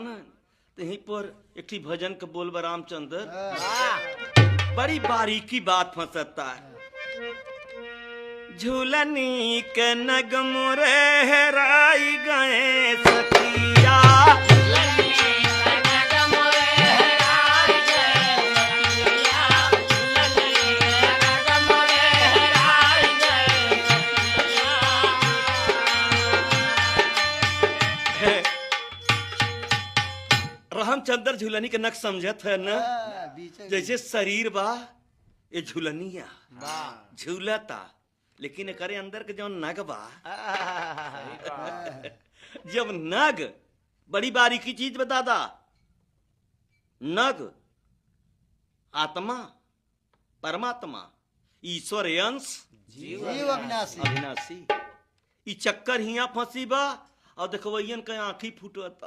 जाना तो यहीं पर एक ठी भजन के बोल बा रामचंद्र बड़ी बारीकी बात फंसता है। झूलनी के नगम रे हेराई गए सखिया रामचंद्र झूलनी के नक समझत है न, जैसे शरीर बा ये झूलनिया झूलता, लेकिन एकरे अंदर के जो नग बा जब नग बड़ी बारीकी चीज बता दा, नग आत्मा परमात्मा ईश्वर अंश जीव अविनाशी अविनाशी ई चक्कर हिया फंसी बा और देखवैयन के आंखी फूटता